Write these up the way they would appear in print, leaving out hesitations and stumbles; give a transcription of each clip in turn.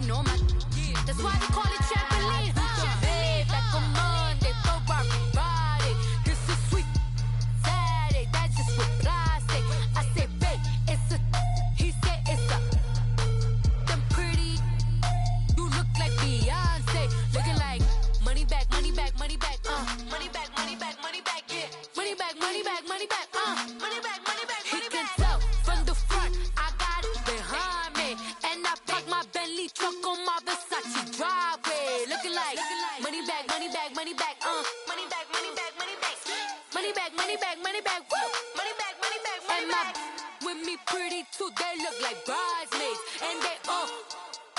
know my. That's why they call it trampoline. Hey, back on Monday, Friday. This is sweet Saturday. That's just what I say. I say, babe, it's a. He said it's a. Them pretty. You look like Beyonce. Looking like money back, money back, money back. Money back, money back, money back. Yeah. Money back, money back, money back. Money back, money back, money back. He can tell from the front. I got it behind me, and I park my Bentley truck on my Versace driveway. Looking like money back, money back, money back. Money back, money back, money back. Money back, money back, money back. Woo. Money back, money back, money back. With me pretty too, they look like bridesmaids, and they all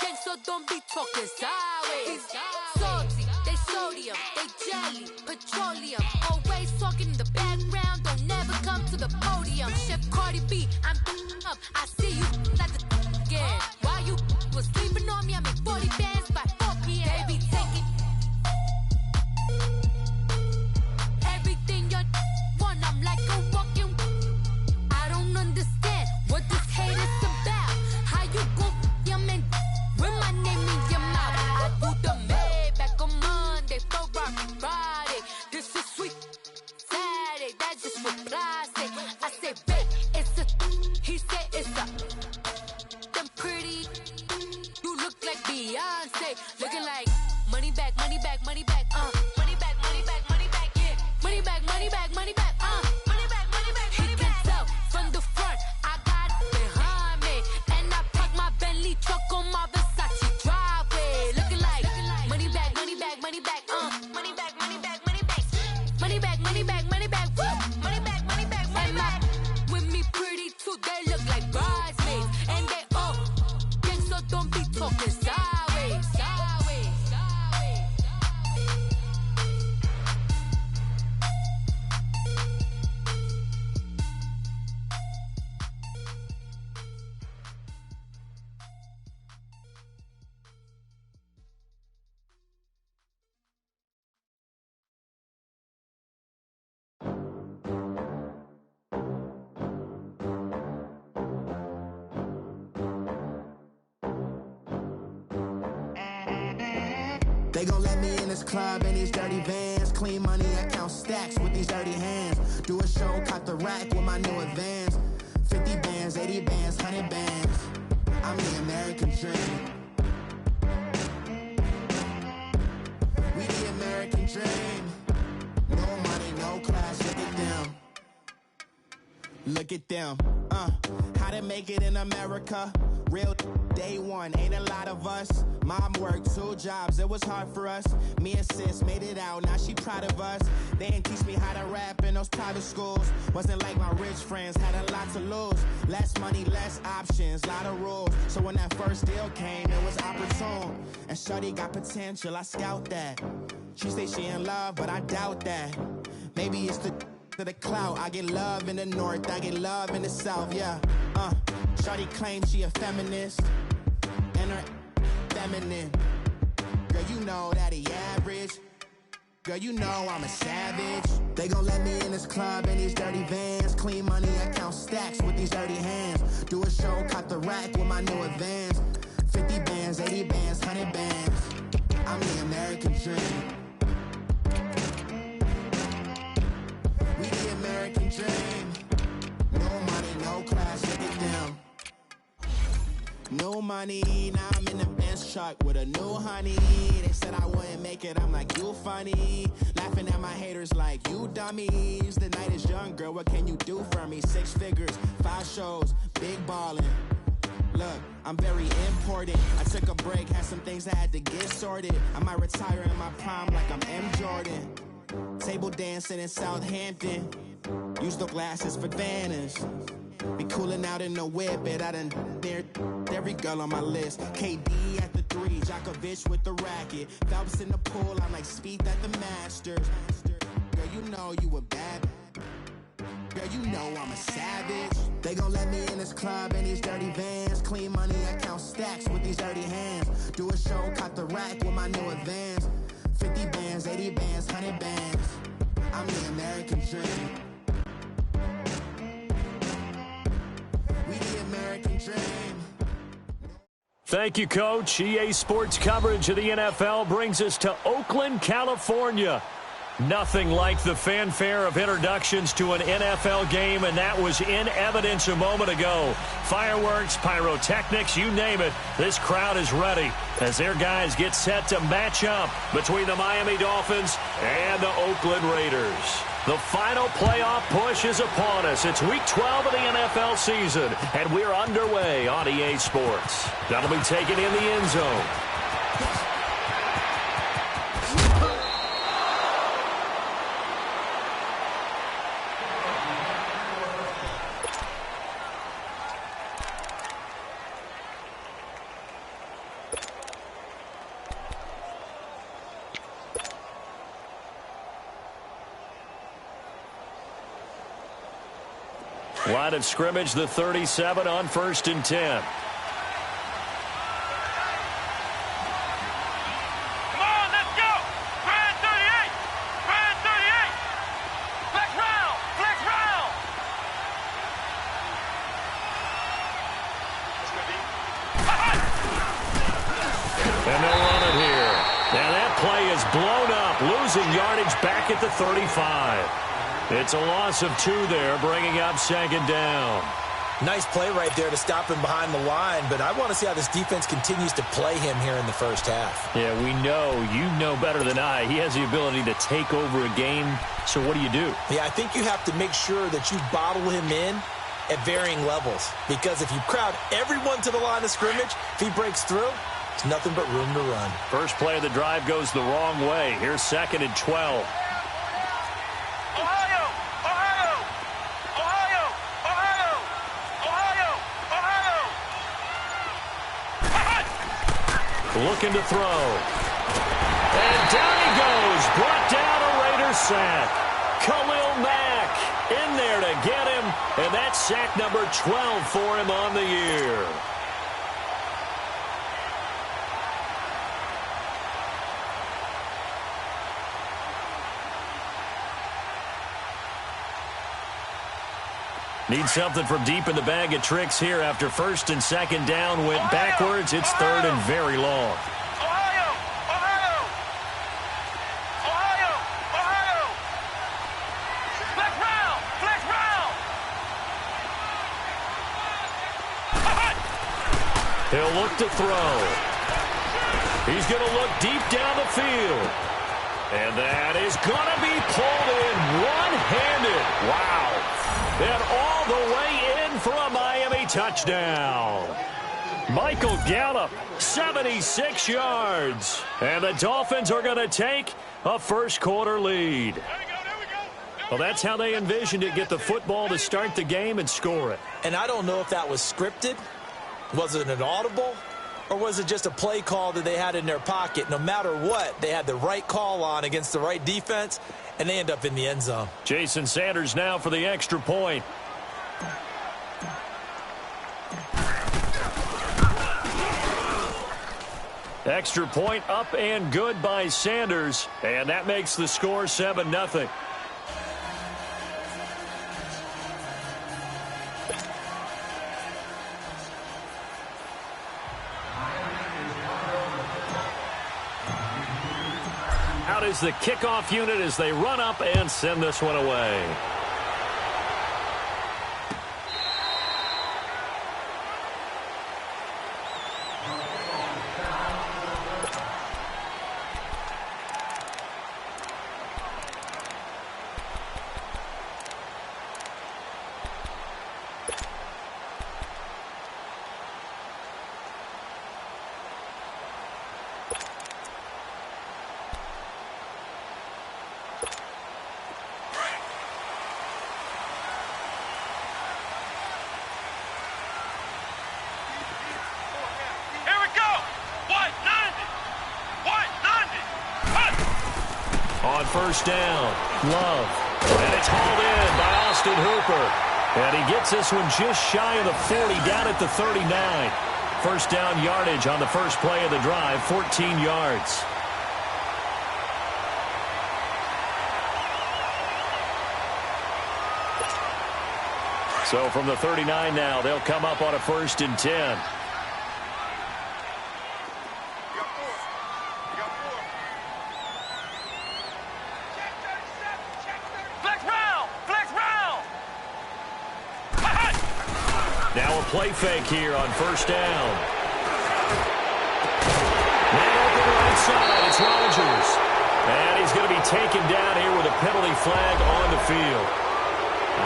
gang, so don't be talking sideways. Salty, they sodium, they jelly, petroleum. Always talking in the background, don't never come to the podium. Chef Cardi B, I'm up. I see you at the again. While you was sleeping on me, I make 40 bands by 4 p.m. Baby, take it. Everything you want, I'm like a walking. I don't understand what this hate is about. How you go your man with my name in your mouth? I do the Maybach on Monday, Friday. This is sweet Saturday. That's just what I say. I say, babe, it's a. He said it's a. Them pretty. You look like Beyonce. Looking like money back, money back, money back. Money back, money back, money back. Yeah. Money back, money back, money back. Money back, money back, money back. He can tell from the front. I got it behind me, and I park my Bentley truck on my Versace driveway. Looking like money back, money back, money back. Money back, money back, money back. Money back, money back, money back. Woo. Money back, money back, money back. With me pretty too, they look like bridesmaids, and they all gang, so don't be talking sideways. Sideways, sideways. They gon' let me in this club in these dirty vans. Clean money, I count stacks with these dirty hands. Do a show, caught the rack with my new advance. 50 bands, 80 bands, 100 bands. I'm the American dream. We the American dream. No money, no class, look at them. Look at them, how to make it in America. Real day one, ain't a lot of us. Mom worked 2 jobs, it was hard for us. Me and sis made it out, now she proud of us. They didn't teach me how to rap in those private schools. Wasn't like my rich friends, had a lot to lose. Less money, less options, lot of rules. So when that first deal came, it was opportune. And shorty got potential, I scout that. She say she in love, but I doubt that. Maybe it's to the clout. I get love in the north, I get love in the south, yeah. Shorty claims she a feminist, and her feminine. Girl, you know that he average. Girl, you know I'm a savage. They gon' let me in this club in these dirty vans. Clean money, I count stacks with these dirty hands. Do a show, caught the rack with my new advance. 50 bands, 80 bands, 100 bands. I'm the American dream. We the American dream. No money, no class, look at them. No money, now I'm in the Benz truck with a new honey. They said I wouldn't make it, I'm like, you funny. Laughing at my haters like, you dummies. The night is young, girl, what can you do for me? 6 figures, 5 shows, big ballin'. Look, I'm very important. I took a break, had some things I had to get sorted. I might retire in my prime like I'm M. Jordan. Table dancing in Southampton. Use the glasses for Vannas. Be coolin' out in the whip, but I done there every girl on my list. KD at the 3, Djokovic with the racket. Phelps in the pool, I'm like Speed at the Masters. Girl, you know you a bad. Girl, you know I'm a savage. They gon' let me in this club in these dirty vans. Clean money, I count stacks with these dirty hands. Do a show, caught the rack with my new advance. 50 bands, 80 bands, 100 bands. I'm the American dream. We the American dream. Thank you, Coach. EA Sports coverage of the NFL brings us to Oakland, California. Nothing like the fanfare of introductions to an NFL game, and that was in evidence a moment ago. Fireworks, pyrotechnics, you name it. This crowd is ready as their guys get set to match up between the Miami Dolphins and the Oakland Raiders. The final playoff push is upon us. It's Week 12 of the NFL season, and we're underway on EA Sports. That'll be taken in the end zone. Line of scrimmage, the 37 on 1st and 10. Come on, let's go! Brad 38! Brad 38! Flex round! Flex round! And they'll run it here. Now that play is blown up, losing yardage back at the 35. It's a loss of 2 there, bringing up 2nd down. Nice play right there to stop him behind the line, but I want to see how this defense continues to play him here in the first half. Yeah, we know. You know better than I. He has the ability to take over a game, so what do you do? Yeah, I think you have to make sure that you bottle him in at varying levels, because if you crowd everyone to the line of scrimmage, if he breaks through, it's nothing but room to run. First play of the drive goes the wrong way. Here's 2nd and 12. Looking to throw. And down he goes. Brought down a Raiders sack. Khalil Mack in there to get him. And that's sack number 12 for him on the year. Need something from deep in the bag of tricks here after 1st and 2nd down went backwards. It's 3rd and very long. Ohio! Ohio! Ohio! Ohio! Flex round! Flex round! He'll look to throw. He's going to look deep down the field. And that is going to be pulled in one-handed. Wow. And all the way in for a Miami touchdown. Michael Gallup, 76 yards. And the Dolphins are going to take a first-quarter lead. Well, that's how they envisioned it, get the football to start the game and score it. And I don't know if that was scripted. Was it an audible? Or was it just a play call that they had in their pocket? No matter what, they had the right call on against the right defense, and they end up in the end zone. Jason Sanders now for the extra point. Extra point up and good by Sanders, and that makes the score 7-0. Out is the kickoff unit as they run up and send this one away. On first down, Love. And it's hauled in by Austin Hooper. And he gets this one just shy of the 40, down at the 39. First down yardage on the first play of the drive, 14 yards. So from the 39 now, they'll come up on a 1st and 10. Now a play fake here on first down. Man open right side. It's Rodgers. And he's going to be taken down here with a penalty flag on the field.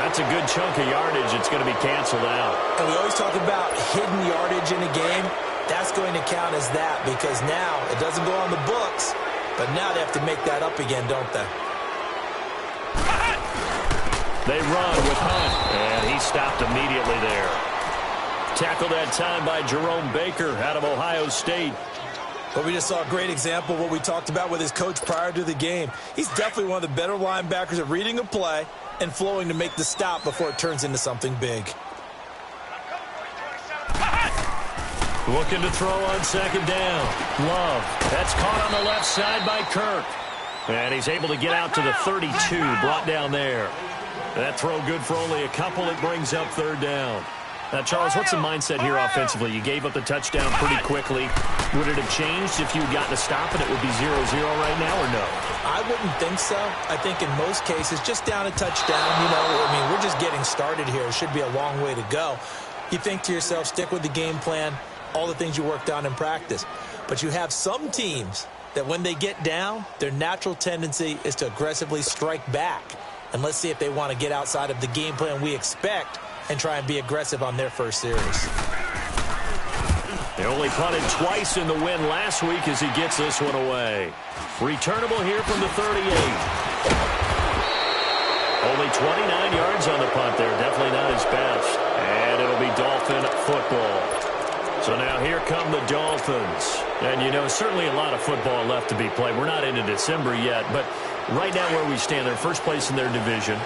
That's a good chunk of yardage. It's going to be canceled out. And we always talk about hidden yardage in a game. That's going to count as that because now it doesn't go on the books, but now they have to make that up again, don't they? They run with Hunt, and he stopped immediately there. Tackled that time by Jerome Baker out of Ohio State. But we just saw a great example of what we talked about with his coach prior to the game. He's definitely one of the better linebackers at reading a play and flowing to make the stop before it turns into something big. Looking to throw on second down. Love. That's caught on the left side by Kirk. And he's able to get out to the 32, brought down there. That throw good for only a couple. It brings up third down. Now, Charles, what's the mindset here offensively? You gave up the touchdown pretty quickly. Would it have changed if you had gotten a stop and it would be 0-0 right now or no? I wouldn't think so. I think in most cases, just down a touchdown, we're just getting started here. It should be a long way to go. You think to yourself, stick with the game plan, all the things you worked on in practice. But you have some teams that when they get down, their natural tendency is to aggressively strike back. And let's see if they want to get outside of the game plan we expect and try and be aggressive on their first series. They only punted twice in the win last week as he gets this one away. Returnable here from the 38. Only 29 yards on the punt there. Definitely not his best. And it'll be Dolphin football. So now here come the Dolphins. And, certainly a lot of football left to be played. We're not into December yet, but right now where we stand, they're first place in their division.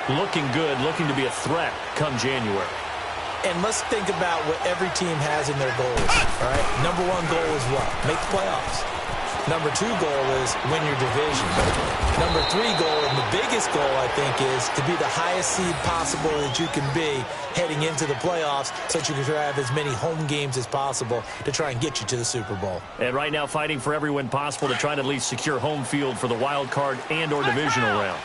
Looking good, looking to be a threat come January. And let's think about what every team has in their goals, all right? Number one goal is what? Make the playoffs. Number two goal is win your division. Number three goal, and the biggest goal, I think, is to be the highest seed possible that you can be heading into the playoffs so that you can have as many home games as possible to try and get you to the Super Bowl. And right now fighting for every win possible to try and at least secure home field for the wild card and or divisional round.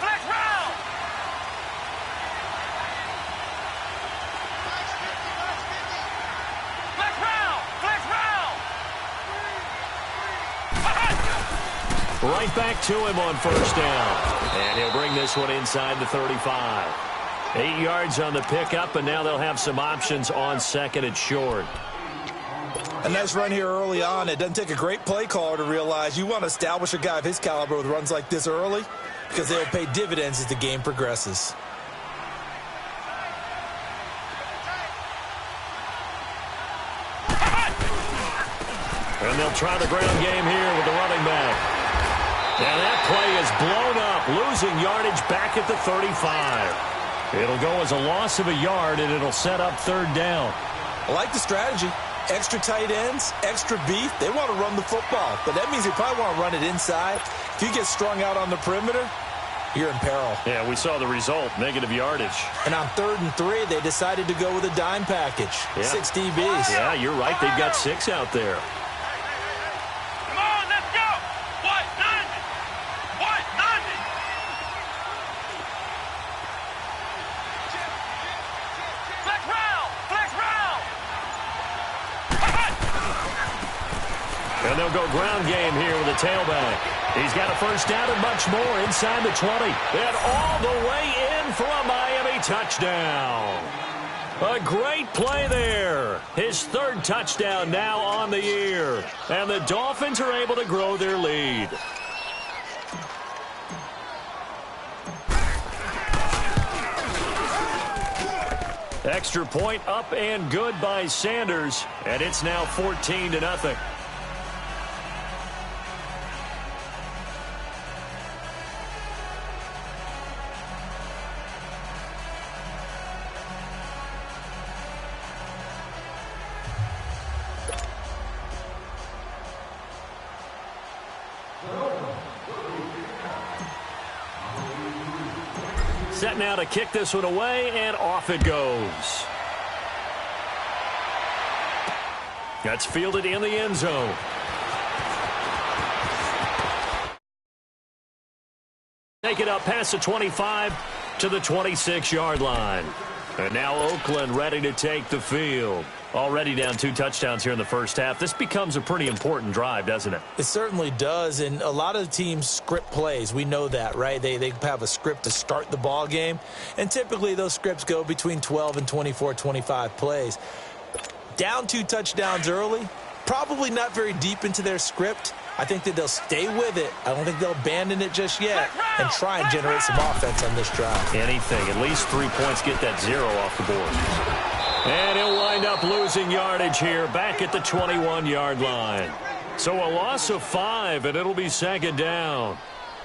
Right back to him on first down. And he'll bring this one inside the 35. 8 yards on the pickup, and now they'll have some options on second and short. A nice run here early on. It doesn't take a great play caller to realize you want to establish a guy of his caliber with runs like this early because they'll pay dividends as the game progresses. And they'll try the ground game here with the running back. And that play is blown up, losing yardage back at the 35. It'll go as a loss of a yard, and it'll set up third down. I like the strategy. Extra tight ends, extra beef. They want to run the football, but that means they probably want to run it inside. If you get strung out on the perimeter, you're in peril. Yeah, we saw the result, negative yardage. And on 3rd and 3, they decided to go with a dime package. Yeah. 6 DBs. Yeah, you're right. They've got 6 out there. And they'll go ground game here with a tailback. He's got a first down and much more inside the 20. And all the way in for a Miami touchdown. A great play there. His 3rd touchdown now on the year. And the Dolphins are able to grow their lead. Extra point up and good by Sanders. And it's now 14-0. Set now to kick this one away, and off it goes. That's fielded in the end zone. Take it up past the 25 to the 26-yard line. And now Oakland ready to take the field. Already down 2 touchdowns here in the first half. This becomes a pretty important drive, doesn't it? It certainly does, and a lot of teams script plays. We know that, right? They have a script to start the ball game, and typically those scripts go between 12 and 24, 25 plays. Down 2 touchdowns early, probably not very deep into their script. I think that they'll stay with it. I don't think they'll abandon it just yet and try and generate some offense on this drive. Anything, at least 3 points, get that 0 off the board. And he'll wind up losing yardage here back at the 21-yard line. So a loss of 5, and it'll be second down.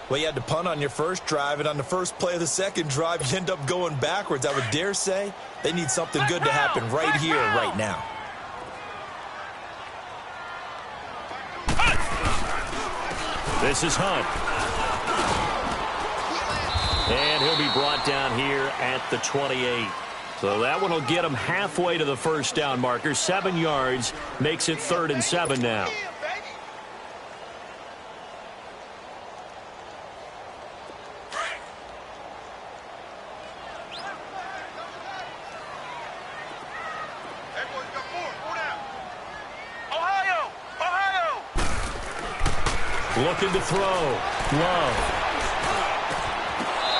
Well, you had to punt on your first drive, and on the first play of the second drive, you end up going backwards. I would dare say they need something good to happen right here, right now. This is Hunt. And he'll be brought down here at the 28. So that one will get him halfway to the first down marker. 7 yards makes it 3rd and 7 now. Looking to throw. Love.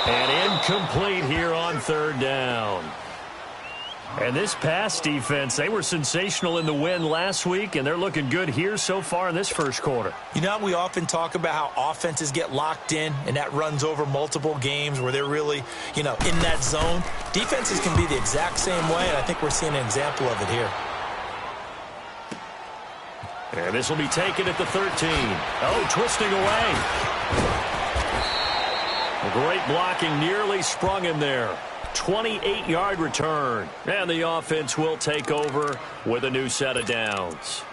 And incomplete here on 3rd down. And this pass defense, they were sensational in the win last week, and they're looking good here so far in this first quarter. You know, we often talk about how offenses get locked in, and that runs over multiple games where they're really, in that zone. Defenses can be the exact same way, and I think we're seeing an example of it here. And this will be taken at the 13. Oh, twisting away. Great blocking, nearly sprung him there. 28-yard return. And the offense will take over with a new set of downs.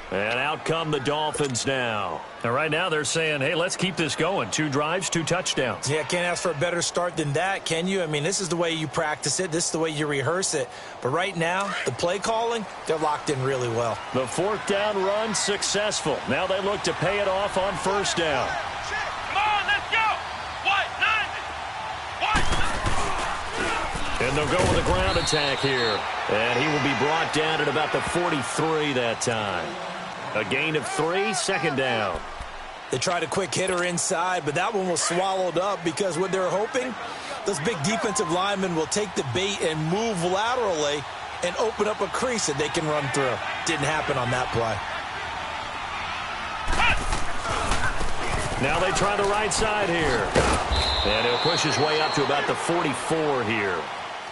And out come the Dolphins now. And right now they're saying, hey, let's keep this going. 2 drives, 2 touchdowns. Yeah, can't ask for a better start than that, can you? I mean, this is the way you practice it. This is the way you rehearse it. But right now, the play calling, they're locked in really well. The 4th down run successful. Now they look to pay it off on 1st down. Come on, let's go! White, 90! White! And they'll go with a ground attack here. And he will be brought down at about the 43 that time. A gain of 3, 2nd down. They tried a quick hitter inside, but that one was swallowed up because what they're hoping, those big defensive linemen will take the bait and move laterally and open up a crease that they can run through. Didn't happen on that play. Now they try the right side here. And he'll push his way up to about the 44 here.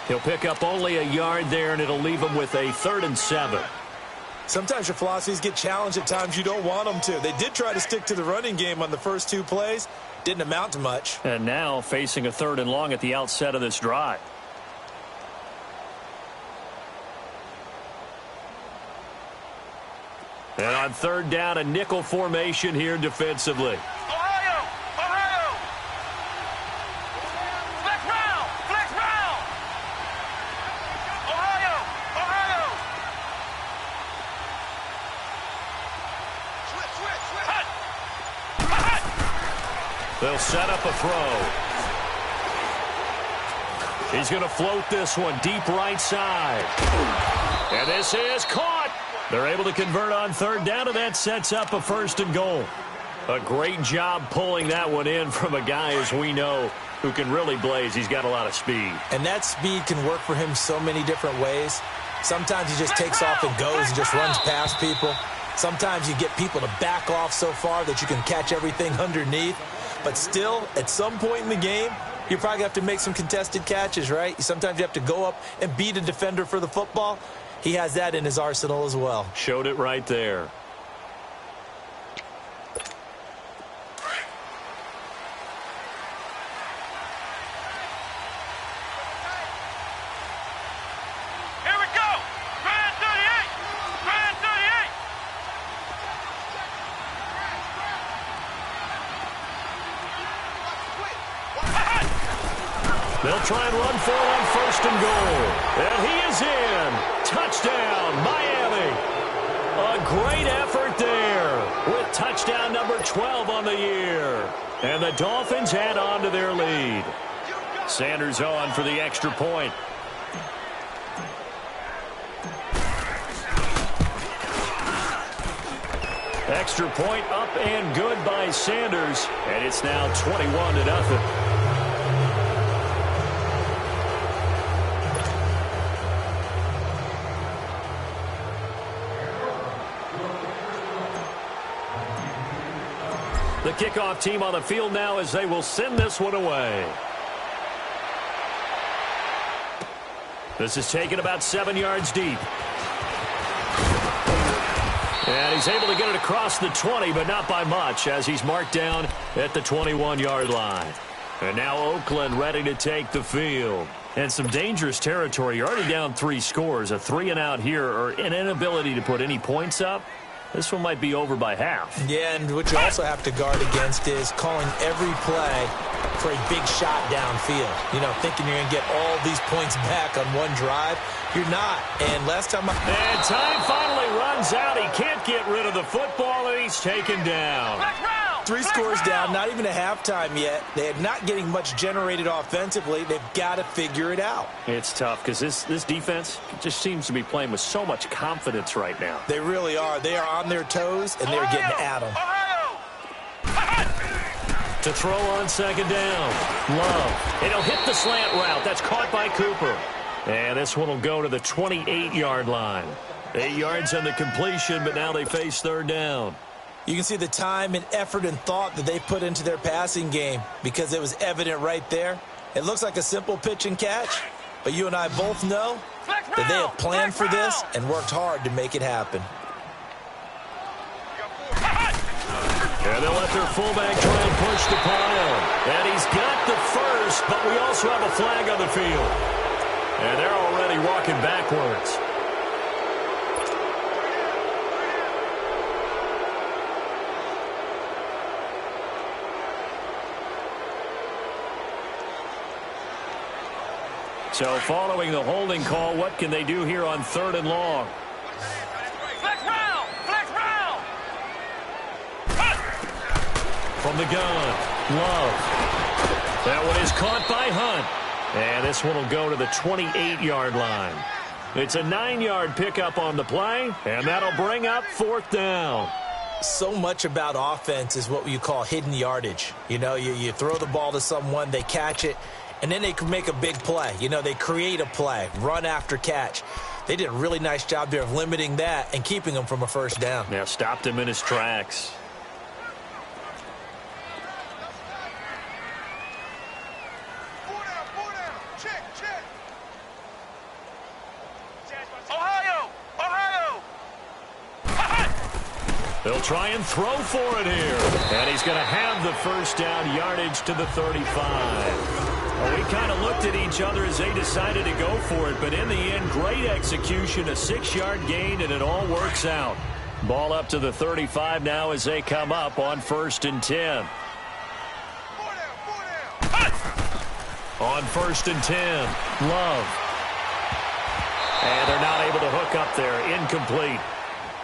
He'll pick up only a yard there, and it'll leave him with a 3rd and 7. Sometimes your philosophies get challenged at times you don't want them to. They did try to stick to the running game on the first 2 plays. Didn't amount to much. And now facing a 3rd and long at the outset of this drive. And on 3rd down, a nickel formation here defensively. They'll set up a throw. He's going to float this one deep right side. And this is caught. They're able to convert on 3rd down, and that sets up a 1st and goal. A great job pulling that one in from a guy, as we know, who can really blaze. He's got a lot of speed. And that speed can work for him so many different ways. Sometimes he just takes off and goes and just runs past people. Sometimes you get people to back off so far that you can catch everything underneath. But still, at some point in the game, you probably have to make some contested catches, right? Sometimes you have to go up and beat a defender for the football. He has that in his arsenal as well. Showed it right there. Here we go! Grand 38! Grand 38! They'll try and run for it on 1st and goal. And he is in. Touchdown, Miami. A great effort there with touchdown number 12 on the year. And the Dolphins add on to their lead. Sanders on for the extra point. extra point up and good by Sanders, and it's now 21-0. The kickoff team on the field now as they will send this one away. This is taken about 7 yards deep. And he's able to get it across the 20, but not by much, as he's marked down at the 21-yard line. And now Oakland ready to take the field. And some dangerous territory. You're already down 3 scores. A 3-and-out here, or an inability to put any points up. This one might be over by half. Yeah, and what you also have to guard against is calling every play for a big shot downfield. You know, thinking you're going to get all these points back on one drive. You're not. And last time... And time finally runs out. He can't get rid of the football, and he's taken down. 3 scores down, not even a halftime yet. They're not getting much generated offensively. They've got to figure it out. It's tough because this defense just seems to be playing with so much confidence right now. They really are. They are on their toes, and they're getting at them. To throw on second down. Love. And he'll hit the slant route. That's caught by Cooper. And this one will go to the 28-yard line. 8 yards on the completion, but now they face third down. You can see the time and effort and thought that they put into their passing game because it was evident right there. It looks like a simple pitch and catch, but you and I both know that they have planned for this and worked hard to make it happen. And they'll let their fullback try and push the pile. And he's got the first, but we also have a flag on the field. And they're already walking backwards. So following the holding call, what can they do here on 3rd and long? Flex round! Flex round! From the gun, Love. That one is caught by Hunt. And this one will go to the 28-yard line. It's a 9-yard pickup on the play, and that'll bring up 4th down. So much about offense is what you call hidden yardage. You know, you throw the ball to someone, they catch it, and then they can make a big play. You know, they create a play, run after catch. They did a really nice job there of limiting that and keeping him from a first down. Yeah, stopped him in his tracks. They'll try and throw for it here. And he's going to have the first down, yardage to the 35. Well, we kind of looked at each other as they decided to go for it. But in the end, great execution, a 6-yard gain, and it all works out. Ball up to the 35 now as they come up on 1st and 10. On 1st and 10, Love. And they're not able to hook up there. Incomplete.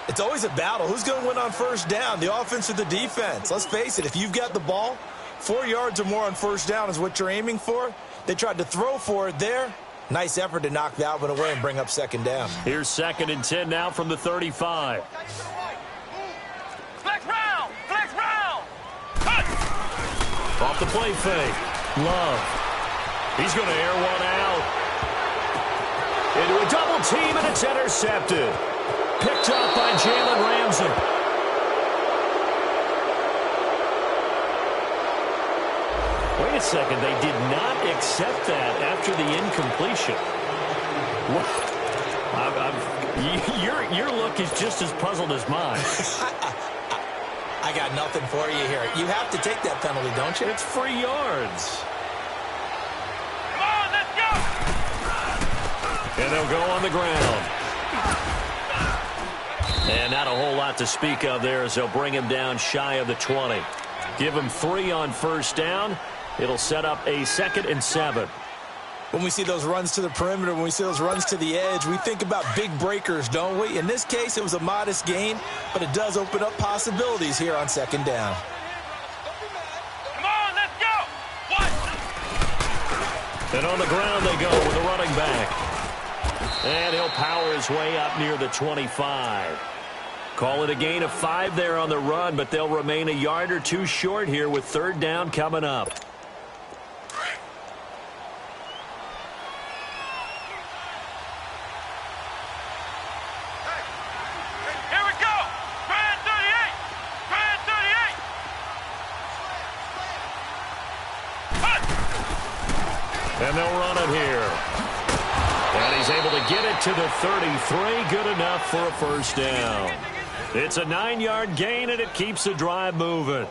It's always a battle. Who's going to win on first down, the offense or the defense? Let's face it, if you've got the ball, 4 yards or more on first down is what you're aiming for. They tried to throw for it there. Nice effort to knock that one away and bring up 2nd down. Here's 2nd and 10 now from the 35. Flex round! Flex round! Off the play fake. Love. He's going to air one out. Into a double team, and it's intercepted. Picked up by Jalen Ramsey. Wait a second. They did not accept that after the incompletion. Your look is just as puzzled as mine. I got nothing for you here. You have to take that penalty, don't you? It's 3 yards. Come on, let's go! And they'll go on the ground. And not a whole lot to speak of there as they'll bring him down shy of the 20. Give him 3 on first down. It'll set up a 2nd and 7. When we see those runs to the perimeter, when we see those runs to the edge, we think about big breakers, don't we? In this case, it was a modest gain, but it does open up possibilities here on 2nd down. Come on, let's go! What? And on the ground they go with a running back. And he'll power his way up near the 25. Call it a gain of 5 there on the run, but they'll remain a yard or 2 short here with 3rd down coming up. Here we go. Brand 38. Brand 38. And they'll run it here. And he's able to get it to the 33. Good enough for a 1st down. It's a 9-yard gain, and it keeps the drive moving.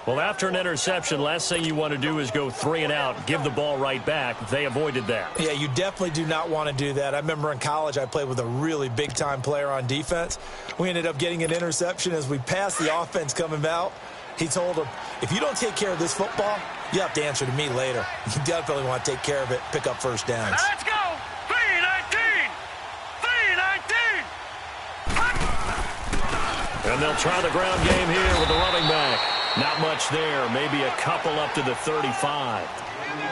Well, after an interception, last thing you want to do is go 3 and out, give the ball right back. They avoided that. Yeah, you definitely do not want to do that. I remember in college I played with a really big-time player on defense. We ended up getting an interception as we passed the offense coming out. He told him, if you don't take care of this football, you have to answer to me later. You definitely want to take care of it, pick up 1st downs. Let's go. 3-19. 3-19. And they'll try the ground game here with the running back. Not much there, maybe a couple up to the 35.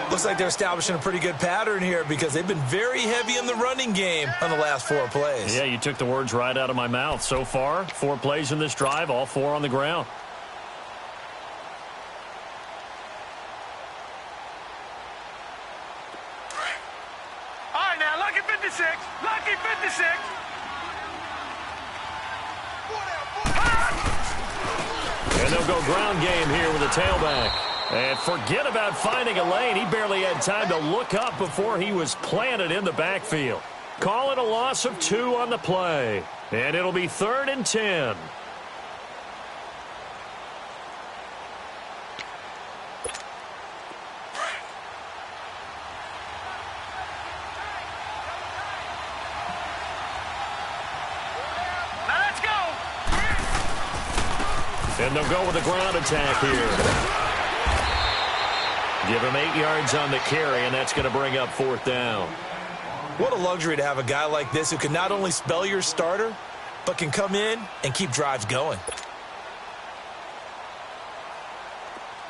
Looks like they're establishing a pretty good pattern here because they've been very heavy in the running game on the last 4 plays. Yeah, you took the words right out of my mouth. So far, 4 plays in this drive, all 4 on the ground. All right, now, lucky 56. Lucky 56. And they'll go ground game here with a tailback. And forget about finding a lane. He barely had time to look up before he was planted in the backfield. Call it a loss of 2 on the play. And it'll be 3rd and 10. And they'll go with a ground attack here. Give him 8 yards on the carry, and that's going to bring up 4th down. What a luxury to have a guy like this who can not only spell your starter, but can come in and keep drives going.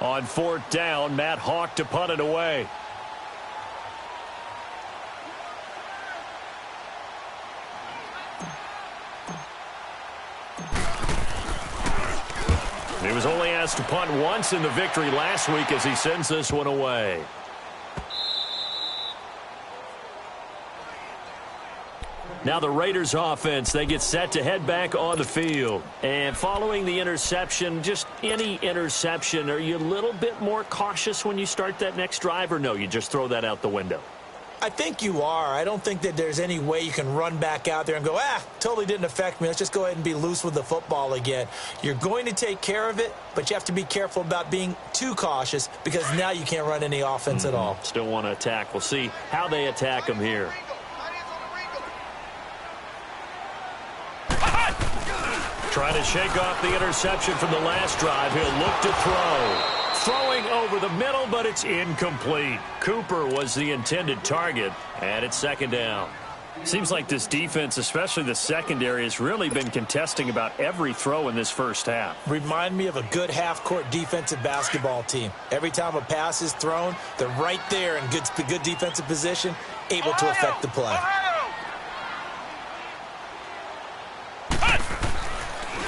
On 4th down, Matt Hawk to punt it away. He was only asked to punt once in the victory last week as he sends this one away. Now the Raiders offense, they get set to head back on the field. And following the interception, just any interception, are you a little bit more cautious when you start that next drive, or no, you just throw that out the window? I think you are. I don't think that there's any way you can run back out there and go, totally didn't affect me. Let's just go ahead and be loose with the football again. You're going to take care of it, but you have to be careful about being too cautious because now you can't run any offense at all. Still want to attack. We'll see how they attack him here. Trying to shake off the interception from the last drive. He'll look to throw. Throwing over the middle, but it's incomplete. Cooper was the intended target, and it's 2nd down. Seems like this defense, especially the secondary, has really been contesting about every throw in this first half. Remind me of a good half-court defensive basketball team. Every time a pass is thrown, they're right there in good defensive position, able to affect the play.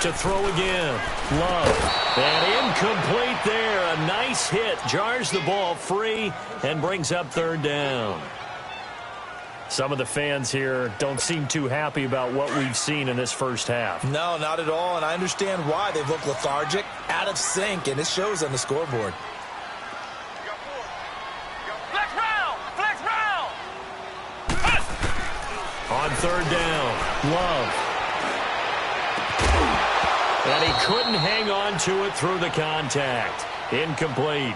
To throw again. Love. And incomplete there. A nice hit. Jars the ball free and brings up 3rd down. Some of the fans here don't seem too happy about what we've seen in this first half. No, not at all, and I understand why. They've looked lethargic, out of sync, and it shows on the scoreboard. Flex round. Flex round. On 3rd down. Love. And he couldn't hang on to it through the contact. Incomplete.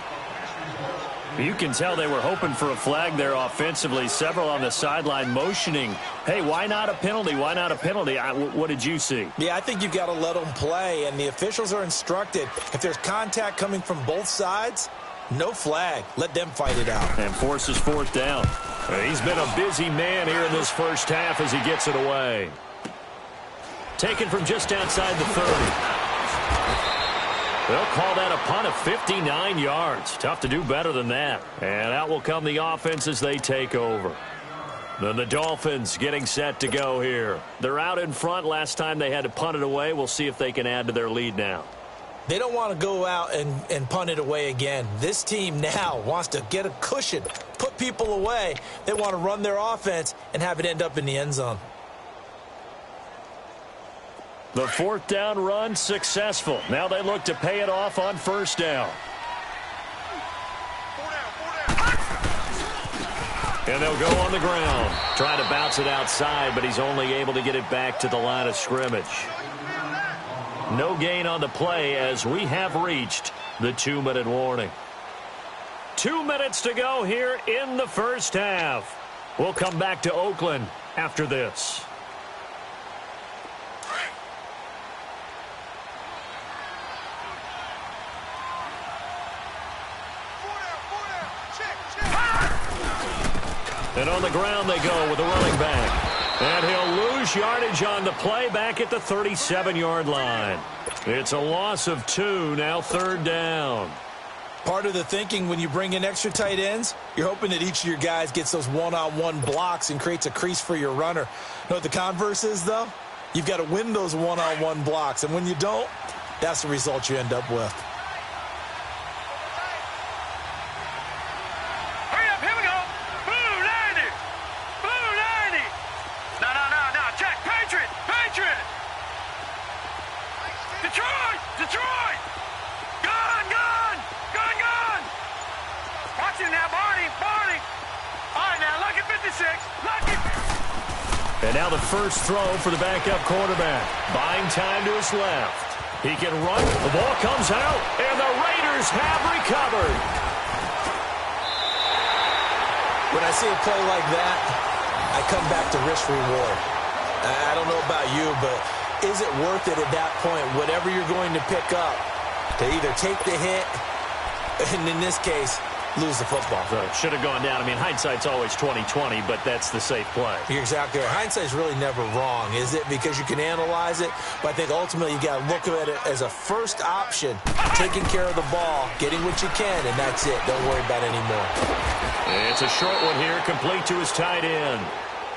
You can tell they were hoping for a flag there offensively. Several on the sideline motioning, hey, why not a penalty? Why not a penalty? What did you see? Yeah, I think you've got to let them play, and the officials are instructed. If there's contact coming from both sides, no flag. Let them fight it out. And forces 4th down. He's been a busy man here in this first half as he gets it away. Taken from just outside the 30. They'll call that a punt of 59 yards. Tough to do better than that. And out will come the offense as they take over. Then the Dolphins getting set to go here. They're out in front. Last time they had to punt it away. We'll see if they can add to their lead now. They don't want to go out and punt it away again. This team now wants to get a cushion, put people away. They want to run their offense and have it end up in the end zone. The fourth down run successful. Now they look to pay it off on first down. And they'll go on the ground. Trying to bounce it outside, but he's only able to get it back to the line of scrimmage. No gain on the play as we have reached the 2-minute warning. 2 minutes to go here in the first half. We'll come back to Oakland after this. And on the ground they go with the running back. And he'll lose yardage on the play back at the 37-yard line. It's a loss of 2, now third down. Part of the thinking when you bring in extra tight ends, you're hoping that each of your guys gets those one-on-one blocks and creates a crease for your runner. You know what the converse is, though? You've got to win those one-on-one blocks. And when you don't, that's the result you end up with. And now the first throw for the backup quarterback. Buying time to his left. He can run. The ball comes out, and the Raiders have recovered. When I see a play like that, I come back to risk-reward. I don't know about you, but is it worth it at that point, whatever you're going to pick up, to either take the hit, and in this case, lose the football? So it should have gone down. I mean, hindsight's always 20/20, but that's the safe play. You're exactly right. Hindsight's really never wrong, is it? Because you can analyze it, but I think ultimately you got to look at it as a first option, taking care of the ball, getting what you can, and that's it. Don't worry about it anymore. It's a short one here, complete to his tight end.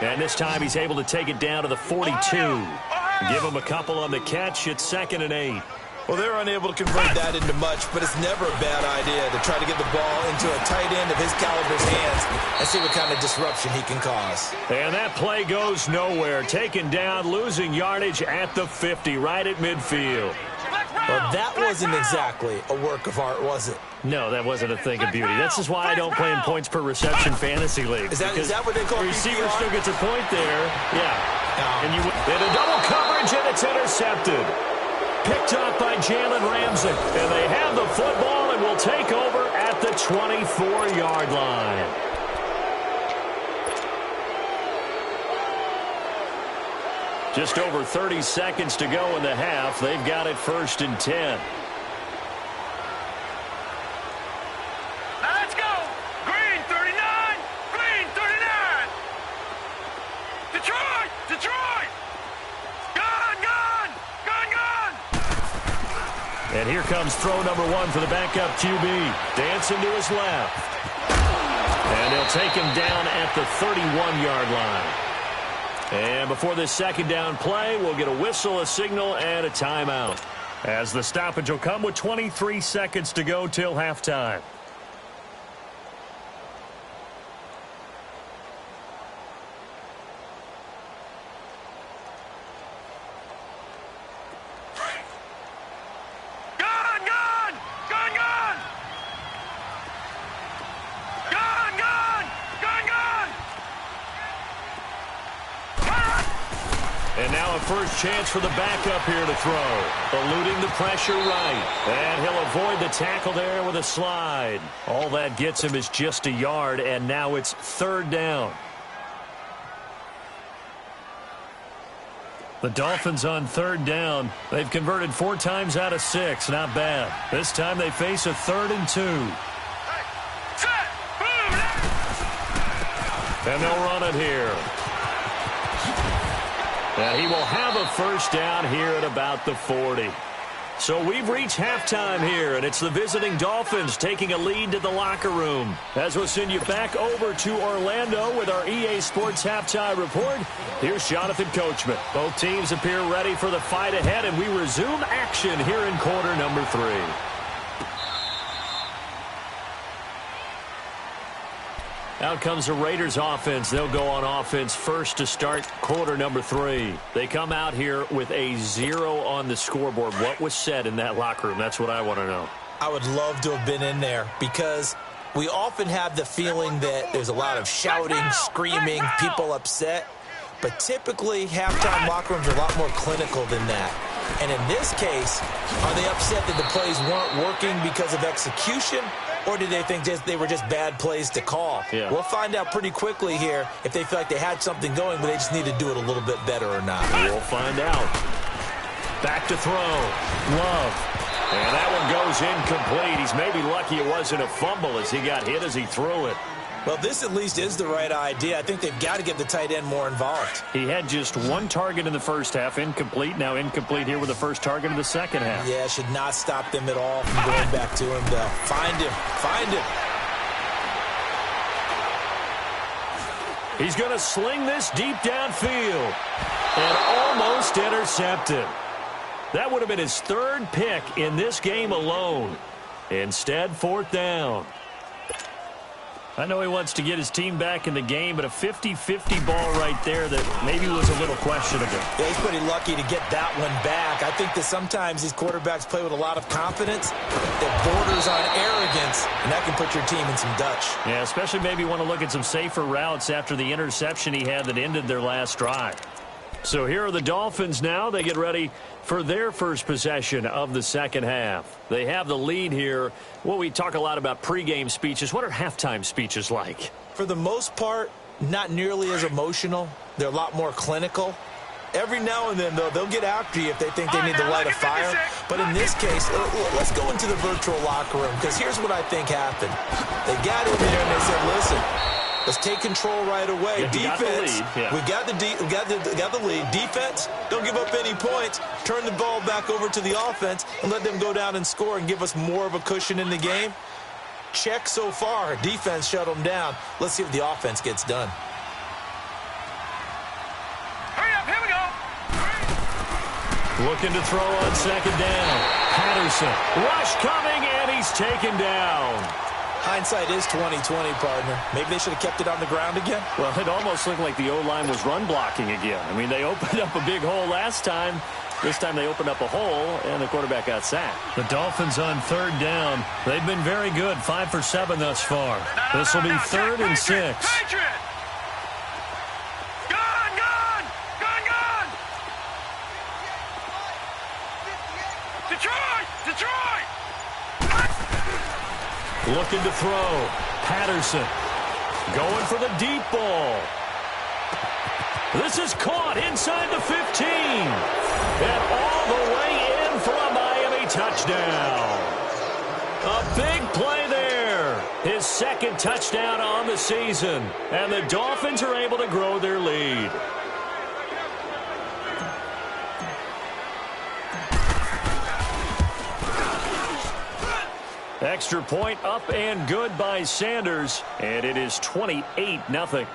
And this time he's able to take it down to the 42. Give him a couple on the catch. It's 2nd and 8. Well, they're unable to convert that into much, but it's never a bad idea to try to get the ball into a tight end of his caliber's hands and see what kind of disruption he can cause. And that play goes nowhere. Taken down, losing yardage at the 50, right at midfield. Well, that wasn't exactly a work of art, was it? No, that wasn't a thing of beauty. This is why I don't play in points per reception fantasy leagues. Is that what they call the receiver PPR? still gets a point there. Yeah. And a double coverage, and it's intercepted. Picked up by Jalen Ramsey. And they have the football and will take over at the 24-yard line. Just over 30 seconds to go in the half. They've got it 1st and 10. Now let's go. Green 39. Green 39. Detroit. Detroit. Gun, gun. Gun, gun. And here comes throw number 1 for the backup QB. Dancing to his left. And they'll take him down at the 31-yard line. And before this second down play, we'll get a whistle, a signal, and a timeout. As the stoppage will come with 23 seconds to go till halftime. And now a first chance for the backup here to throw. Eluding the pressure right. And he'll avoid the tackle there with a slide. All that gets him is just a yard, and now it's 3rd down. The Dolphins on 3rd down. They've converted 4 times out of 6. Not bad. This time they face a 3rd and 2. And they'll run it here. And he will have a first down here at about the 40. So we've reached halftime here, and it's the visiting Dolphins taking a lead to the locker room. As we'll send you back over to Orlando with our EA Sports Halftime Report, here's Jonathan Coachman. Both teams appear ready for the fight ahead, and we resume action here in quarter number 3. Out comes the Raiders offense. They'll go on offense first to start quarter number 3. They come out here with a 0 on the scoreboard. What was said in that locker room? That's what I want to know. I would love to have been in there because we often have the feeling that there's a lot of shouting, screaming, people upset. But typically, halftime locker rooms are a lot more clinical than that. And in this case, are they upset that the plays weren't working because of execution? Or did they think they were just bad plays to call? Yeah. We'll find out pretty quickly here if they feel like they had something going, but they just need to do it a little bit better or not. We'll find out. Back to throw. Love. And that one goes incomplete. He's maybe lucky it wasn't a fumble as he got hit as he threw it. Well, this at least is the right idea. I think they've got to get the tight end more involved. He had just 1 target in the first half, incomplete. Now incomplete here with the first target of the second half. Yeah, should not stop them at all from going back to him, though. Find him. Find him. He's going to sling this deep downfield and almost intercepted. That would have been his 3rd pick in this game alone. Instead, 4th down. I know he wants to get his team back in the game, but a 50-50 ball right there that maybe was a little questionable. Yeah, he's pretty lucky to get that one back. I think that sometimes these quarterbacks play with a lot of confidence that borders on arrogance, and that can put your team in some Dutch. Yeah, especially maybe want to look at some safer routes after the interception he had that ended their last drive. So here are the Dolphins now. They get ready for their first possession of the second half. They have the lead here. Well, we talk a lot about pregame speeches. What are halftime speeches like? For the most part, not nearly as emotional. They're a lot more clinical. Every now and then, though, they'll get after you if they think they need to light a fire. But in this case, let's go into the virtual locker room, because here's what I think happened. They got in there and they said, listen, let's take control right away. Yeah, defense, we got the lead. Defense, don't give up any points. Turn the ball back over to the offense and let them go down and score and give us more of a cushion in the game. Check so far. Defense shut them down. Let's see if the offense gets done. Hurry up, here we go. Looking to throw on second down. Patterson. Rush coming, and he's taken down. Hindsight is 20/20, partner. Maybe they should have kept it on the ground again. Well, it almost looked like the O-line was run blocking again. I mean, they opened up a big hole last time. This time they opened up a hole, and the quarterback got sacked. The Dolphins on 3rd down. They've been very good, 5 for 7 thus far. This will be 3rd and 6. Patriot! Gun! Detroit! Looking to throw. Patterson going for the deep ball. This is caught inside the 15. And all the way in for a Miami touchdown. A big play there. His 2nd touchdown on the season. And the Dolphins are able to grow their lead. Extra point up and good by Sanders. And it is 28-0.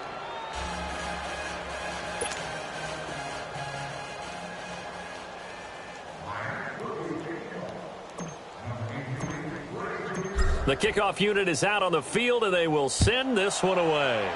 The kickoff unit is out on the field, and they will send this one away.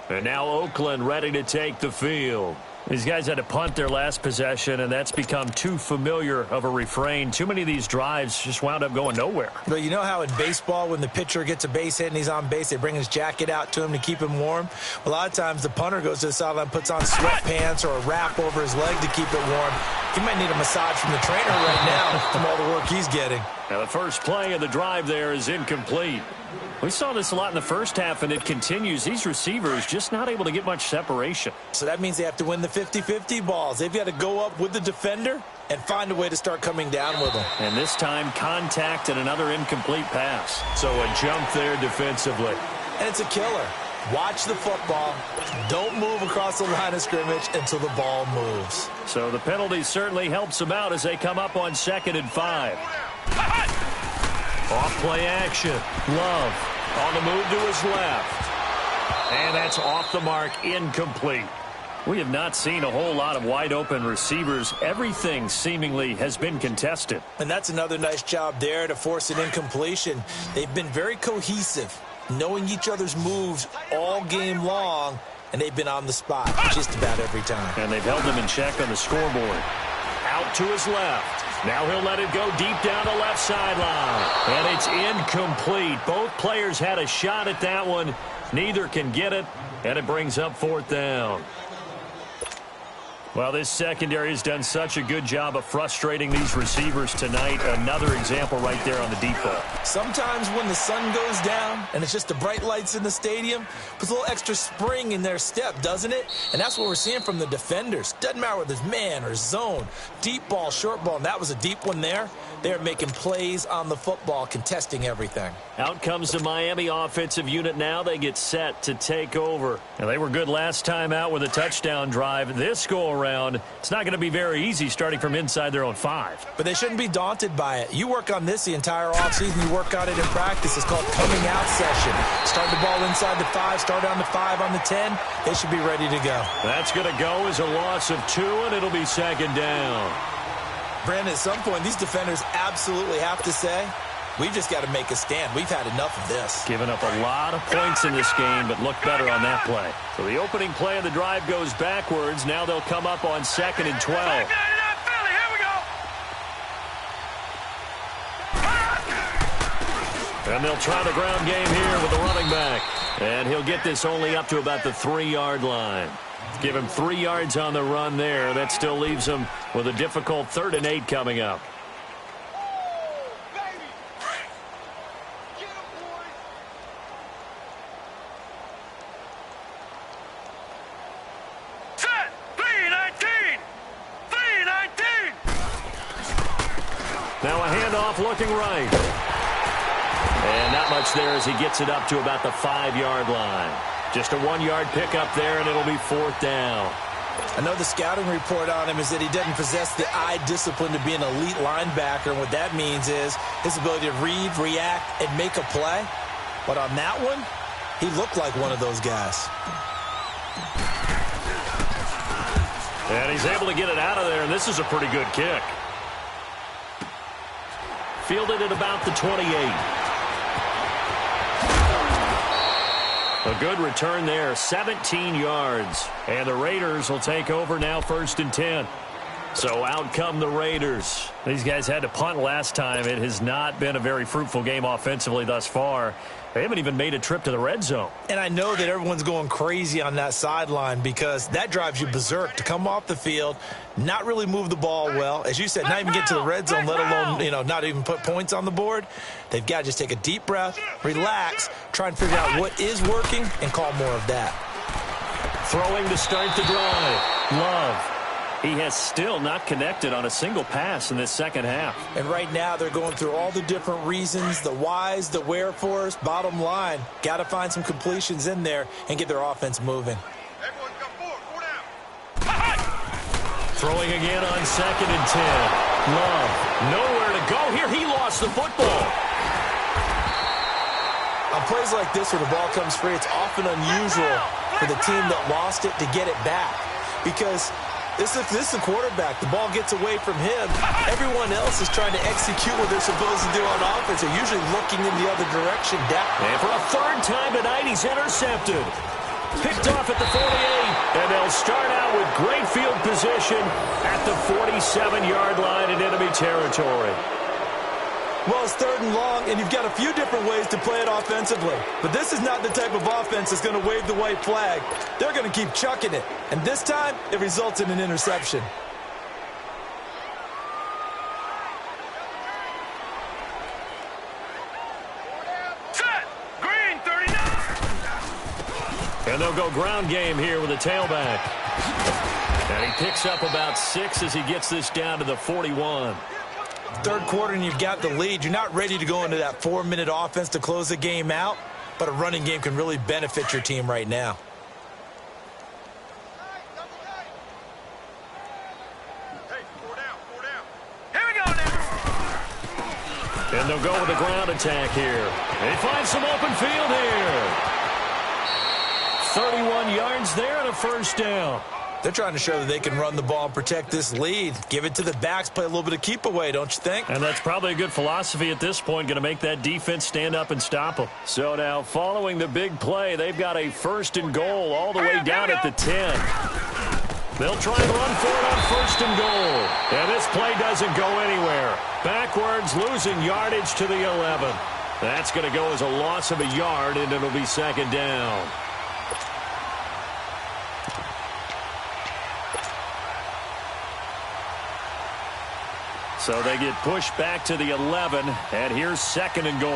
And now Oakland ready to take the field. These guys had to punt their last possession, and that's become too familiar of a refrain. Too many of these drives just wound up going nowhere. But you know how in baseball, when the pitcher gets a base hit and he's on base, they bring his jacket out to him to keep him warm? A lot of times the punter goes to the sideline, puts on sweatpants or a wrap over his leg to keep it warm. He might need a massage from the trainer right now from all the work he's getting. Now the first play of the drive there is incomplete. We saw this a lot in the first half, and it continues. These receivers just not able to get much separation. So that means they have to win the 50-50 balls. They've got to go up with the defender and find a way to start coming down with them. And this time, contact and another incomplete pass. So a jump there defensively. And it's a killer. Watch the football. Don't move across the line of scrimmage until the ball moves. So the penalty certainly helps them out as they come up on 2nd and 5. Off play action. Love on the move to his left. And that's off the mark, incomplete. We have not seen a whole lot of wide open receivers. Everything seemingly has been contested. And that's another nice job there to force an incompletion. They've been very cohesive, knowing each other's moves all game long, and they've been on the spot just about every time. And they've held them in check on the scoreboard. Out to his left. Now he'll let it go deep down the left sideline. And it's incomplete. Both players had a shot at that one. Neither can get it, and it brings up 4th down. Well, this secondary has done such a good job of frustrating these receivers tonight. Another example right there on the deep ball. Sometimes when the sun goes down and it's just the bright lights in the stadium, puts a little extra spring in their step, doesn't it? And that's what we're seeing from the defenders. Doesn't matter whether it's man or zone, deep ball, short ball, and that was a deep one there. They're making plays on the football, contesting everything. Out comes the Miami offensive unit now. They get set to take over. And they were good last time out with a touchdown drive. This go-around, it's not going to be very easy starting from inside their own 5. But they shouldn't be daunted by it. You work on this the entire offseason. You work on it in practice. It's called coming out session. Start the ball inside the 5, start on the 5, on the 10. They should be ready to go. That's going to go as a loss of 2, and it'll be 2nd down. Brandon, at some point, these defenders absolutely have to say, we've just got to make a stand. We've had enough of this. Given up a lot of points in this game, but look better on that play. So the opening play of the drive goes backwards. Now they'll come up on 2nd and 12. And they'll try the ground game here with the running back. And he'll get this only up to about the 3-yard line. Give him 3 yards on the run there. That still leaves him with a difficult 3rd and 8 coming up. Set! 3-19! 3-19! Now a handoff looking right. And not much there as he gets it up to about the 5-yard line. Just a 1-yard pickup there, and it'll be 4th down. I know the scouting report on him is that he doesn't possess the eye discipline to be an elite linebacker, and what that means is his ability to read, react, and make a play. But on that one, he looked like one of those guys. And he's able to get it out of there, and this is a pretty good kick. Fielded at about the 28. A good return there, 17 yards. And the Raiders will take over now, 1st and 10. So out come the Raiders. These guys had to punt last time. It has not been a very fruitful game offensively thus far. They haven't even made a trip to the red zone. And I know that everyone's going crazy on that sideline because that drives you berserk to come off the field, not really move the ball well. As you said, not even get to the red zone, let alone, not even put points on the board. They've got to just take a deep breath, relax, try and figure out what is working, and call more of that. Throwing to start the drive. Love. He has still not connected on a single pass in this second half. And right now they're going through all the different reasons, the whys, the wherefores. Bottom line, got to find some completions in there and get their offense moving. Throwing again on 2nd and 10. Love, nowhere to go here. He lost the football. On plays like this where the ball comes free, it's often unusual for the team that lost it to get it back because this is the quarterback. The ball gets away from him. Everyone else is trying to execute what they're supposed to do on offense. They're usually looking in the other direction. And for a 3rd time tonight, he's intercepted. Picked off at the 48. And they'll start out with great field position at the 47-yard line in enemy territory. Well, it's 3rd and long, and you've got a few different ways to play it offensively. But this is not the type of offense that's going to wave the white flag. They're going to keep chucking it. And this time, it results in an interception. Set! Green, 39! And they'll go ground game here with a tailback. And he picks up about 6 as he gets this down to the 41. 3rd quarter and you've got the lead. You're not ready to go into that 4-minute offense to close the game out. but a running game can really benefit your team right now. And they'll go with a ground attack here. They find some open field here. 31 yards there and a first down. They're trying to show that they can run the ball and protect this lead. Give it to the backs, play a little bit of keep away, don't you think? And that's probably a good philosophy at this point, going to make that defense stand up and stop them. So now, following the big play, they've got a first and goal all the way down at the 10. They'll try and run for it on first and goal. And this play doesn't go anywhere. Backwards, losing yardage to the 11. That's going to go as a loss of a yard, and it'll be second down. So they get pushed back to the 11, and here's second and goal.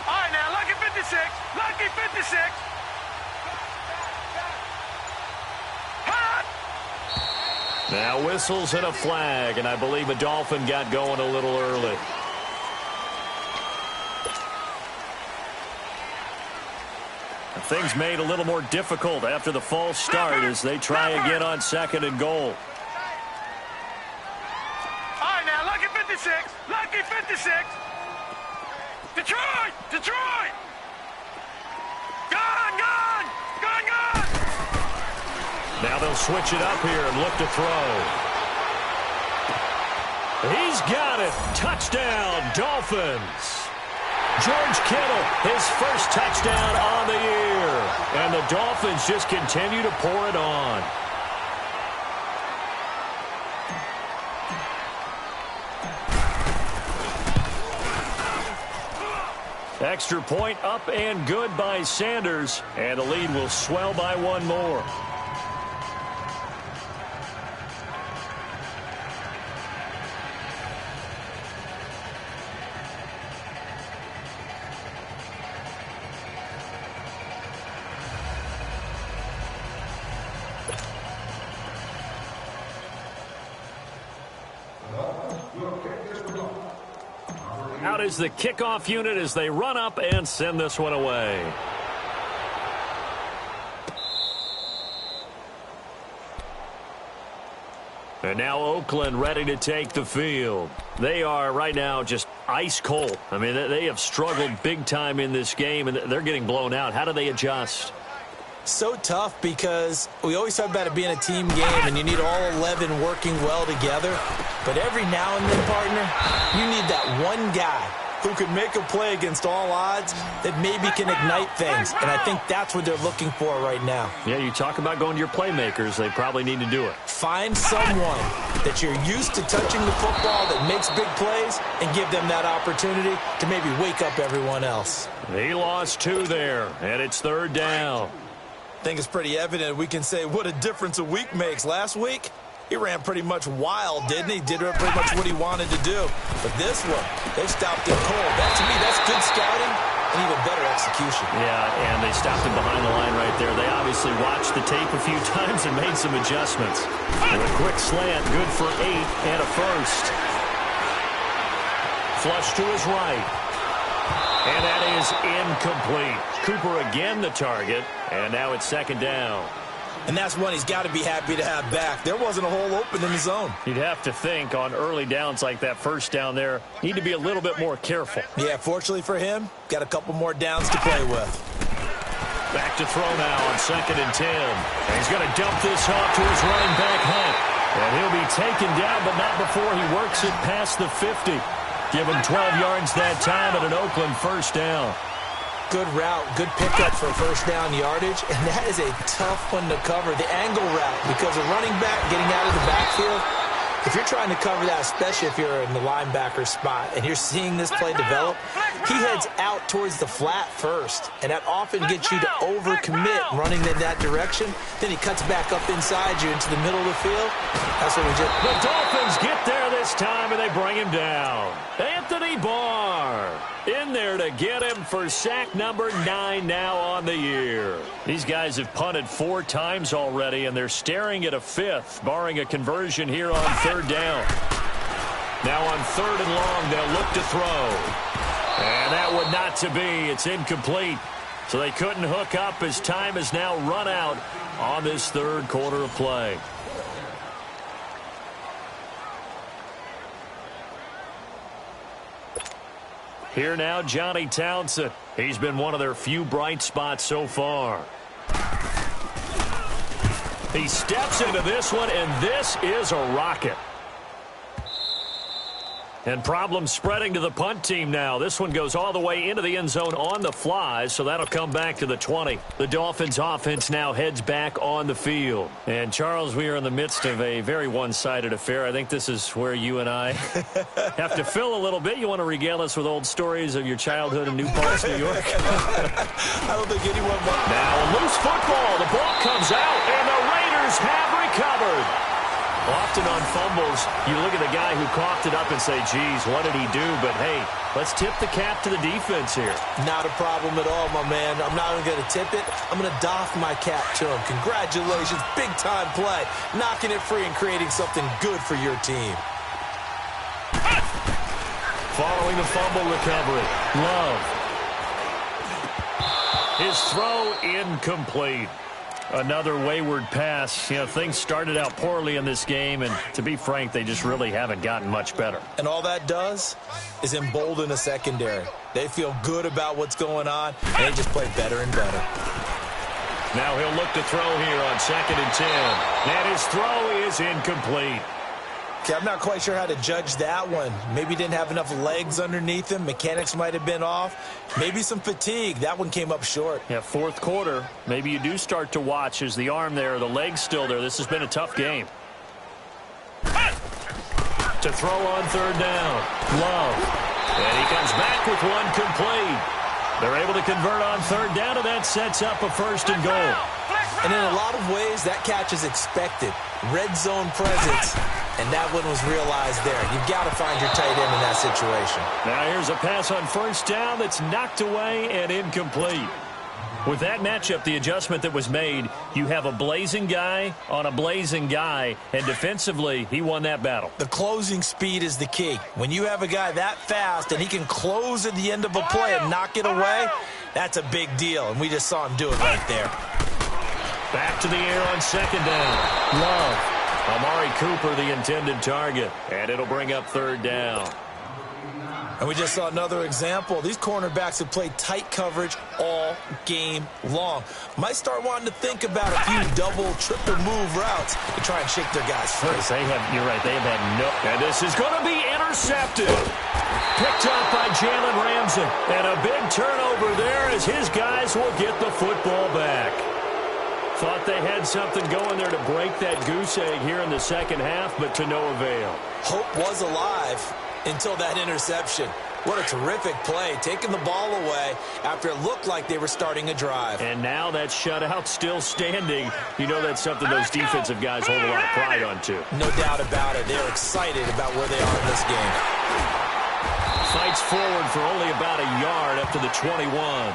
All right, now, lucky 56. Lucky 56. Now whistles and a flag, and I believe a Dolphin got going a little early. Things made a little more difficult after the false start as they try again on second and goal. All right, now, lucky 56. Lucky 56. Detroit! Detroit! Gone! Gone! Gone! Gone! Now they'll switch it up here and look to throw. He's got it. Touchdown, Dolphins. George Kittle, his first touchdown on the year. And the Dolphins just continue to pour it on. Extra point up and good by Sanders. And the lead will swell by one more. Out is the kickoff unit as they run up and send this one away. And now Oakland ready to take the field. They are right now just ice cold. I mean, they have struggled big time in this game, and they're getting blown out. How do they adjust? So tough because we always talk about it being a team game and you need all 11 working well together. But every now and then, partner, you need that one guy who can make a play against all odds that maybe can ignite things. And I think that's what they're looking for right now. Yeah, you talk about going to your playmakers. They probably need to do it. Find someone that you're used to touching the football that makes big plays and give them that opportunity to maybe wake up everyone else. He lost 2 there, and it's third down. I think it's pretty evident we can say what a difference a week makes. Last week, he ran pretty much wild, didn't he? Did pretty much what he wanted to do. But this one, they stopped him cold. That, to me, that's good scouting and even better execution. Yeah, and they stopped him behind the line right there. They obviously watched the tape a few times and made some adjustments. And a quick slant, good for 8 and a first. Flush to his right. And that is incomplete. Cooper again the target, and now it's second down. And that's one he's got to be happy to have back. There wasn't a hole open in the zone. You'd have to think on early downs like that first down there, need to be a little bit more careful. Yeah, fortunately for him, got a couple more downs to play with. Back to throw now on second and 10. And he's going to dump this off to his running back, Hunt. And he'll be taken down, but not before he works it past the 50. Give him 12 yards that time at an Oakland first down. Good route, good pickup for first down yardage, and that is a tough one to cover, the angle route, because a running back getting out of the backfield, if you're trying to cover that, especially if you're in the linebacker spot and you're seeing this play develop, he heads out towards the flat first, and that often gets you to overcommit running in that direction. Then he cuts back up inside you into the middle of the field. That's what we did. The Dolphins get there this time, and they they bring him down. Anthony Barr in there to get him for sack number 9 now on the year. These guys have punted 4 times already, and they're staring at a 5th, barring a conversion here on 3rd down. Now on 3rd and long, they'll look to throw. And that would not to be. It's incomplete. So they couldn't hook up as time has now run out on this 3rd quarter of play. Here now, Johnny Townsend. He's been one of their few bright spots so far. He steps into this one, and this is a rocket. And problems spreading to the punt team now. This one goes all the way into the end zone on the fly, so that'll come back to the 20. The Dolphins offense now heads back on the field. And, Charles, we are in the midst of a very one-sided affair. I think this is where you and I have to fill a little bit. You want to regale us with old stories of your childhood in New Paltz, New York? I don't think anyone wants. Now, loose football. The ball comes out, and the Raiders have recovered. Often on fumbles, you look at the guy who coughed it up and say, geez, what did he do? But, hey, let's tip the cap to the defense here. Not a problem at all, my man. I'm not even going to tip it. I'm going to doff my cap to him. Congratulations. Big-time play. Knocking it free and creating something good for your team. Following the fumble recovery, Love. His throw incomplete. Another wayward pass. You know, things started out poorly in this game, and to be frank, they just really haven't gotten much better. And all that does is embolden a secondary. They feel good about what's going on, and they just play better and better. Now he'll look to throw here on 2nd and 10. And his throw is incomplete. Okay, I'm not quite sure how to judge that one. Maybe he didn't have enough legs underneath him. Mechanics might have been off. Maybe some fatigue. That one came up short. Yeah, 4th quarter. Maybe you do start to watch. Is the arm there, the leg's still there? This has been a tough game. To throw on 3rd down. Love. And he comes back with one complete. They're able to convert on 3rd down, and that sets up a 1st and goal. And in a lot of ways, that catch is expected. Red zone presence. And that one was realized there. You've got to find your tight end in that situation. Now here's a pass on 1st down that's knocked away and incomplete. With that matchup, the adjustment that was made, you have a blazing guy on a blazing guy, and defensively, he won that battle. The closing speed is the key. When you have a guy that fast and he can close at the end of a play and knock it away, that's a big deal, and we just saw him do it right there. Back to the air on 2nd down. Love. Amari Cooper, the intended target, and it'll bring up 3rd down. And we just saw another example. These cornerbacks have played tight coverage all game long. Might start wanting to think about a few double, triple move routes to try and shake their guys free. You're right, they have had no. And this is going to be intercepted. Picked up by Jalen Ramsey. And a big turnover there as his guys will get the football back. Thought they had something going there to break that goose egg here in the 2nd half, but to no avail. Hope was alive until that interception. What a terrific play, taking the ball away after it looked like they were starting a drive. And now that shutout still standing. You know that's something those defensive guys hold a lot of pride on, too. No doubt about it. They're excited about where they are in this game. Fights forward for only about a yard up to the 21.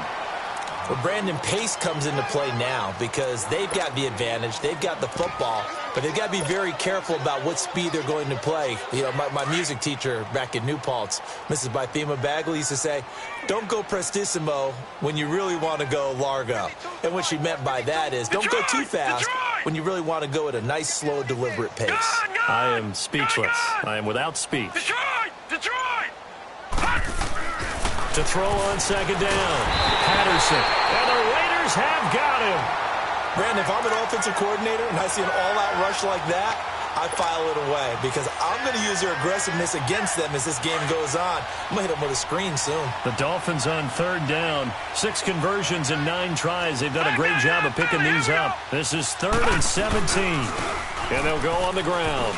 Well, Brandon, pace comes into play now because they've got the advantage. They've got the football, but they've got to be very careful about what speed they're going to play. You know, my music teacher back in New Paltz, Mrs. Bythema Bagley, used to say, don't go prestissimo when you really want to go largo. And what she meant by that is don't go too fast when you really want to go at a nice, slow, deliberate pace. I am speechless. I am without speech. Detroit! To throw on 2nd down. Patterson. And the Raiders have got him. Brandon, if I'm an offensive coordinator and I see an all-out rush like that, I file it away because I'm going to use their aggressiveness against them as this game goes on. I'm going to hit them with a screen soon. The Dolphins on 3rd down. 6 conversions in 9 tries. They've done a great job of picking these up. This is 3rd and 17. And they'll go on the ground.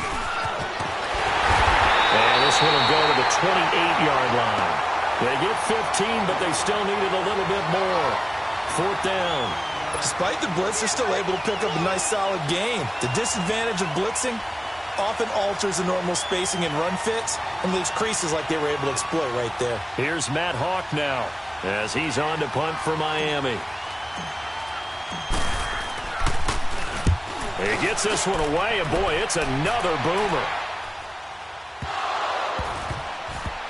And this one will go to the 28-yard line. They get 15, but they still needed a little bit more. 4th down. Despite the blitz, they're still able to pick up a nice, solid gain. The disadvantage of blitzing, often alters the normal spacing and run fits and leaves creases like they were able to exploit right there. Here's Matt Hawk now as he's on to punt for Miami. He gets this one away, and boy, it's another boomer.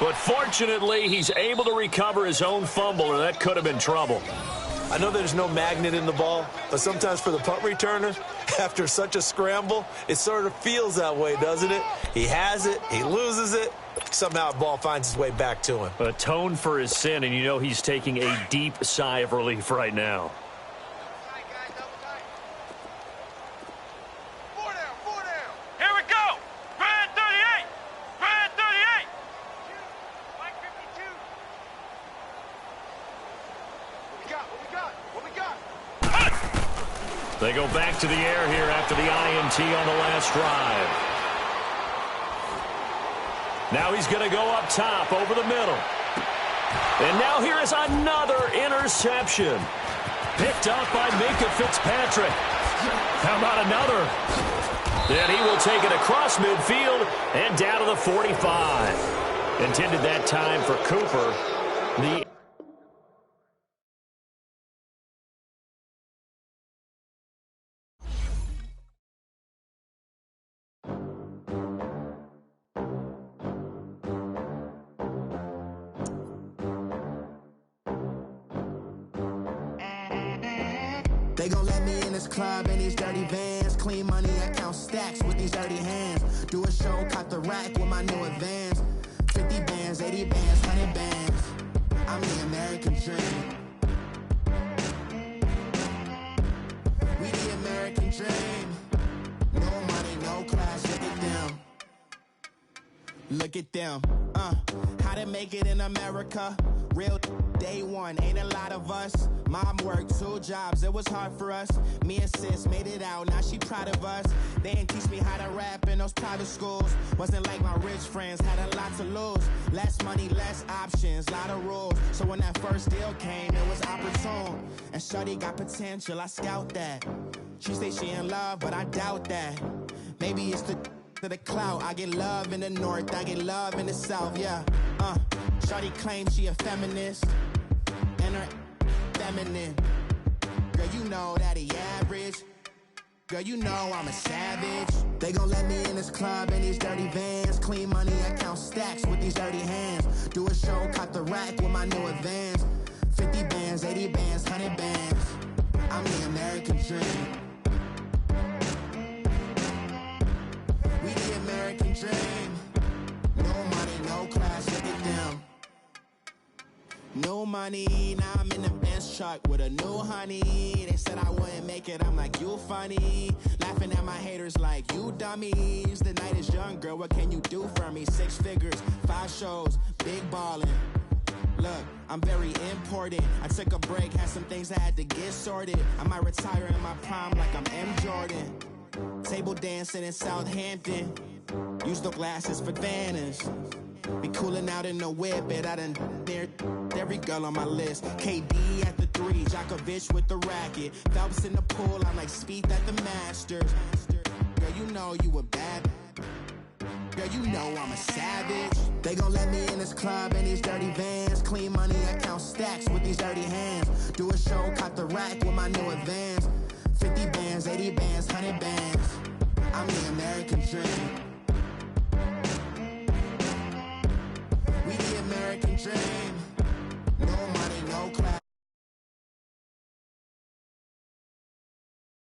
But fortunately, he's able to recover his own fumble, or that could have been trouble. I know there's no magnet in the ball, but sometimes for the punt returner, after such a scramble, it sort of feels that way, doesn't it? He has it, he loses it, somehow the ball finds its way back to him. Atone for his sin, and you know he's taking a deep sigh of relief right now. Here we go. Grand 38. Grand 38. What we got? They go back to the air here after the INT on the last drive. Now he's going to go up top over the middle. And now here is another interception. Picked up by Minkah Fitzpatrick. How about another? Then he will take it across midfield and down to the 45. Intended that time for Cooper. They gon' let me in this club in these dirty vans. Clean money, I count stacks with these dirty hands. Do a show, caught the rack with my new advance. 50 bands, 80 bands, 100 bands. I'm the American dream. We the American dream. No money, no class, look at them. Look at them, how to make it in America. Real day one, ain't a lot of us. Mom worked 2 jobs, it was hard for us. Me and sis made it out, now she proud of us. They didn't teach me how to rap in those private schools. Wasn't like my rich friends, had a lot to lose. Less money, less options, lot of rules. So when that first deal came, it was opportune. And shorty got potential, I scout that. She say she in love, but I doubt that. Maybe it's to the clout. I get love in the north, I get love in the south, yeah. Shorty claims she a feminist, and her feminine. Girl, you know that he average. Girl, you know I'm a savage. They gon' let me in this club in these dirty vans. Clean money, I count stacks with these dirty hands. Do a show, caught the rack with my new advance. 50 bands, 80 bands, 100 bands. I'm the American dream. We the American dream. No money, no class, look at them. No money, now I'm in the Benz truck with a new honey. They said I wouldn't make it, I'm like, you funny. Laughing at my haters like, you dummies. The night is young, girl, what can you do for me? 6 figures, 5 shows, big ballin'. Look, I'm very important. I took a break, had some things I had to get sorted. I might retire in my prime like I'm M. Jordan. Table dancing in Southampton. Use the glasses for Vannas. Be cooling out in the whip, but I done near every girl on my list. KD at the 3, Djokovic with the racket. Phelps in the pool, I'm like Speed at the Masters. Girl, you know you a bad. Girl, you know I'm a savage. They gon' let me in this club in these dirty vans. Clean money, I count stacks with these dirty hands. Do a show, caught the rack with my new advance. 50 bands, 80 bands, 100 bands. I'm the American dream.